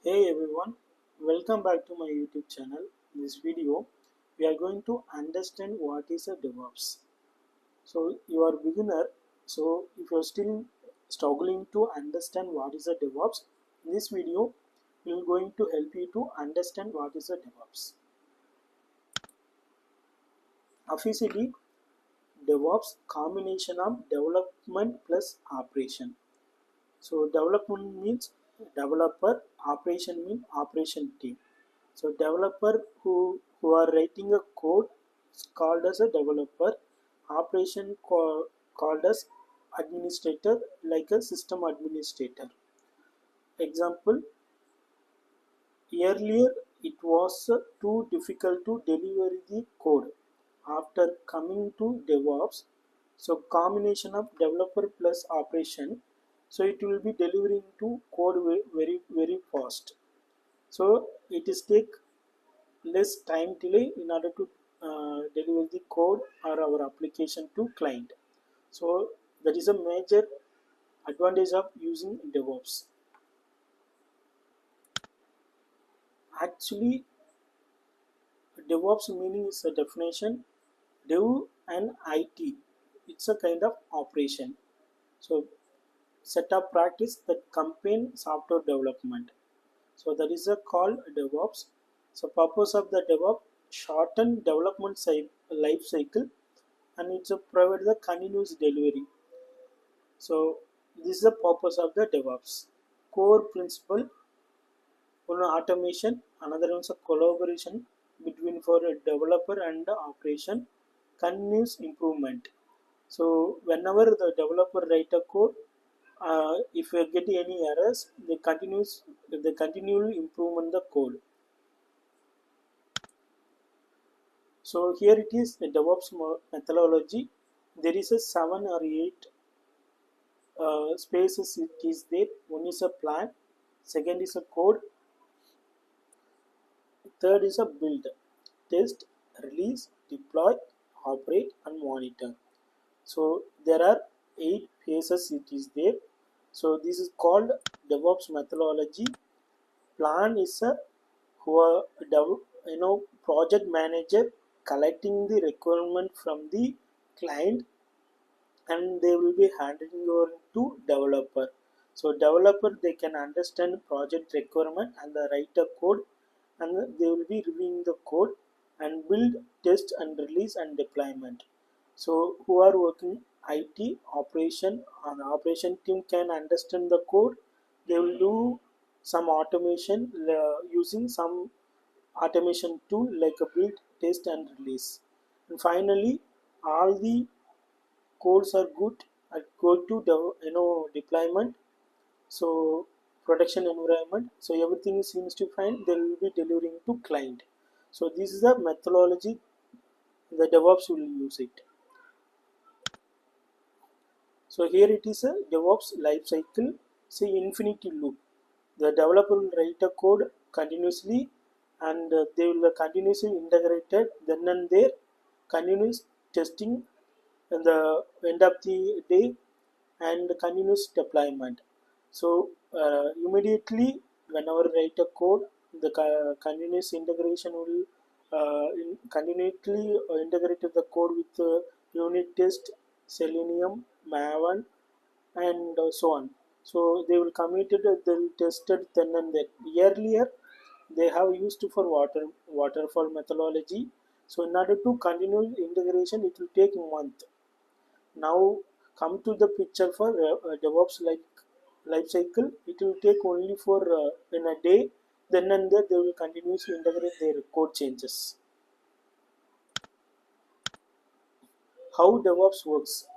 Hey everyone, welcome back to my YouTube channel. In this video, we are going to understand what is a DevOps. So you are a beginner, so if you are still struggling to understand what is a DevOps, in this video, we are going to help you to understand what is a DevOps. Officially, DevOps combination of development plus operation. So development means developer, operation means operation team. So developer who are writing a code is called as a developer. Called as administrator, like a system administrator. Example: earlier it was too difficult to deliver the code. After coming to DevOps, so combination of developer plus operation, so it will be delivering to code very fast. So it is take less time delay in order to deliver the code or our application to client. So that is a major advantage of using DevOps. Actually, DevOps meaning is a definition. Dev and IT, it's a kind of operation. So set up practice that campaign software development. So that is a called DevOps. So purpose of the DevOps: shorten development life cycle, and it's a provide the continuous delivery. So this is the purpose of the DevOps. Core principle: one automation, another one is a collaboration between for a developer and the operation, continuous improvement. So whenever the developer write a code, if you get any errors, they continually improvement the code. So here it is the DevOps methodology. There is a 7 or 8 spaces it is there. One is a plan, second is a code, third is a build, test, release, deploy, operate, and monitor. So there are 8 phases it is there. So this is called DevOps methodology. Plan is a who are project manager collecting the requirement from the client, and they will be handing over to developer. So developer, they can understand project requirement and the write a code, and they will be reviewing the code and build, test, and release and deployment. So who are working IT operation, and operation team can understand the code. They will do some automation using some automation tool like a build, test, and release. And finally, all the codes are good at go to deployment. So production environment, so everything seems to fine, they will be delivering to client. So this is the methodology the DevOps will use it. So here it is a DevOps life cycle. Say infinity loop: the developer will write a code continuously, and they will continuously integrated, then and there continuous testing at the end of the day, and continuous deployment. So immediately whenever write a code, the continuous integration will continuously integrate the code with unit test, selenium, maven, and so on. So they will commit it, they will test it then and then. Earlier they have used for waterfall methodology. So in order to continue integration, it will take a month. Now come to the picture for DevOps like life cycle. It will take only for in a day. Then and there they will continuously integrate their code changes. How DevOps works.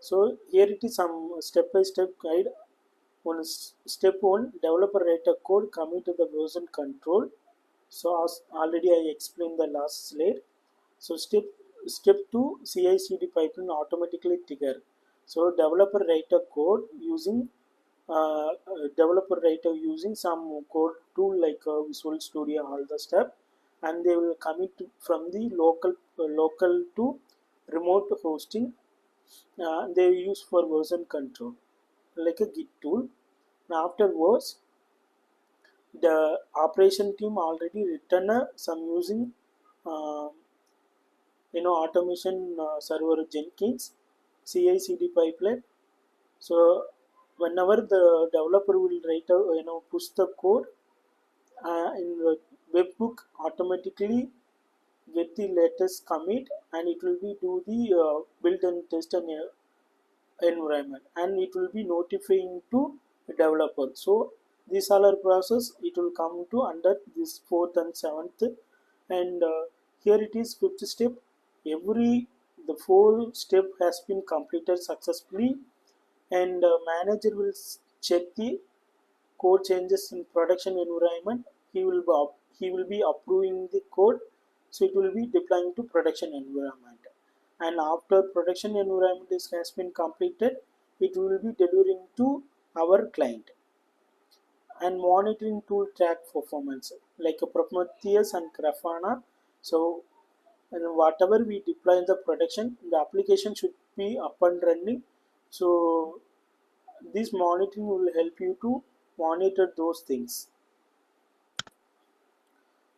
So here it is some step-by-step guide. Step one: developer write a code, commit to the version control. So as already I explained the last slide. So step two: CI/CD pipeline automatically trigger. So developer writer using some code tool like Visual Studio, all the step, and they will commit from the local to remote hosting. They use for version control like a Git tool. Now afterwards, the operation team already written some using uh, automation server Jenkins CI/CD pipeline. So whenever the developer will write a, push the code in the webhook automatically get the latest commit, and it will be do the build and test and environment, and it will be notifying to the developer. So this all our process it will come to under this fourth and seventh, and here it is fifth step. Every the four step has been completed successfully, and manager will check the code changes in production environment. He will be approving the code, so it will be deploying to production environment. And after production environment has been completed, it will be delivering to our client. And monitoring tool track performance like a Prometheus and Grafana. So and whatever we deploy in the production, the application should be up and running. So this monitoring will help you to monitor those things.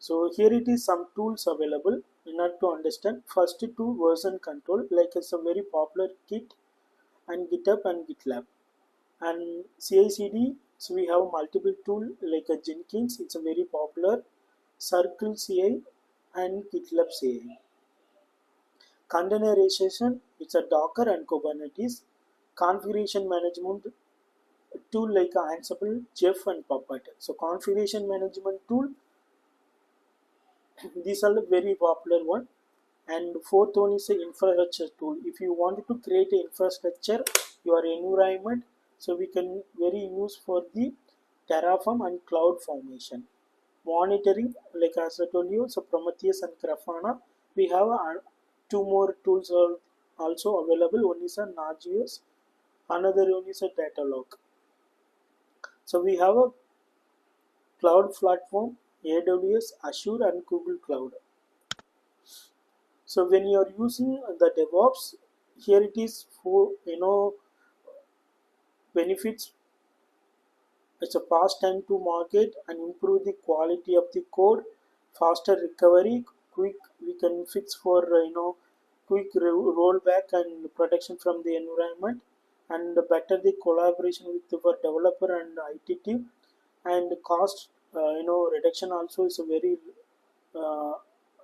So here it is some tools available in order to understand. First two version control, like it's a very popular Git and GitHub and GitLab. And CI/CD, so we have multiple tool like a Jenkins, it's a very popular Circle CI and GitLab CI. Containerization, it's a Docker and Kubernetes. Configuration management tool like Ansible, Jeff and Puppet. So configuration management tool, these are the very popular one. And fourth one is the infrastructure tool. If you want to create an infrastructure, your environment, so we can very use for the Terraform and cloud formation. Monitoring, like as I told you, so Prometheus and Grafana. We have two more tools are also available. One is a Nagios, another one is a Datalog. So we have a cloud platform, AWS, Azure, and Google Cloud. So when you are using the DevOps, here it is for benefits. It's a fast time to market and improve the quality of the code, faster recovery, quick we can fix for quick rollback and protection from the environment, and better the collaboration with our developer and IT team, and cost reduction also is a very uh,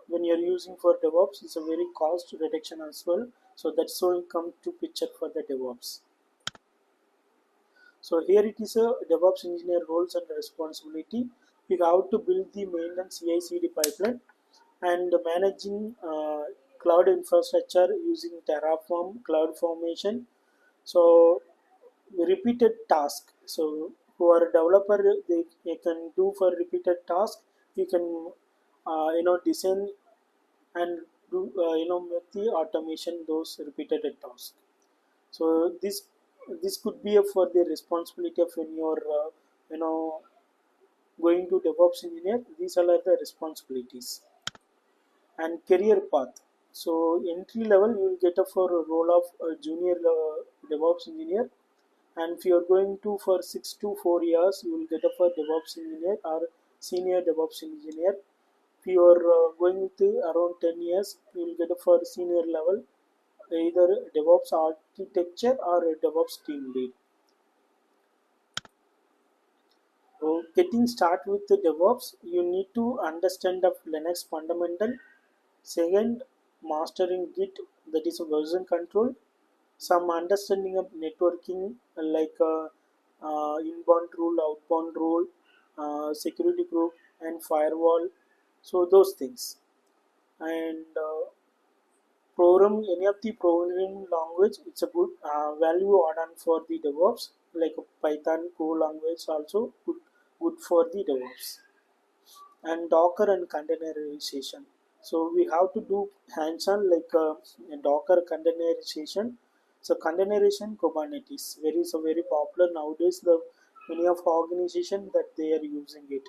when you're using for DevOps, it's a very cost reduction as well. So that's how it come to picture for the DevOps. So here it is a DevOps engineer roles and responsibility. You have to build the maintenance CI/CD pipeline and managing cloud infrastructure using Terraform, cloud formation. So repeated task. So for a developer, they can do for repeated task. You can design and do make the automation those repeated tasks. So this could be for the responsibility of when you're you know going to DevOps engineer. These are the responsibilities. And career path. So entry level you will get a for a role of a junior DevOps engineer, and if you are going to for 6 to 4 years, you will get a for DevOps engineer or senior DevOps engineer. If you are going to around 10 years, you will get a for senior level, either DevOps architecture or a DevOps team lead. So getting started with the DevOps, you need to understand the Linux fundamental. Second, mastering Git, that is a version control. Some understanding of networking like inbound rule, outbound rule, security group, and firewall. So those things. And program any of the programming language, it's a good value add-on for the DevOps. Like Python, Go language also good for the DevOps. And Docker and containerization. So we have to do hands-on like Docker containerization. So containerization Kubernetes very popular nowadays. The many of organization that they are using it.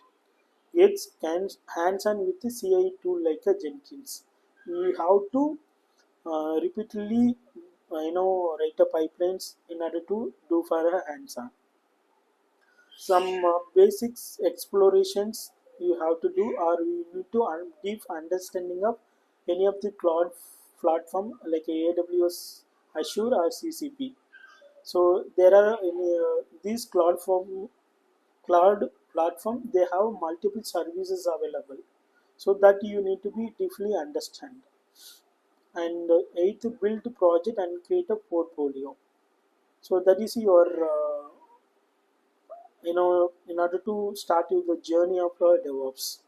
It's hands-on with the CI tool like a Jenkins. We have to repeatedly write a pipelines in order to do for a hands-on. some basics explorations you have to do, or you need to deep understanding of any of the cloud platform like AWS, Azure, or CCP. So there are these cloud platform, they have multiple services available, so that you need to be deeply understand. And eighth, build project and create a portfolio. So that is your in order to start you the journey of DevOps.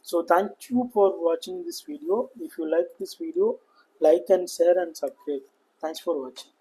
So thank you for watching this video. If you like this video, like and share and subscribe. Thanks for watching.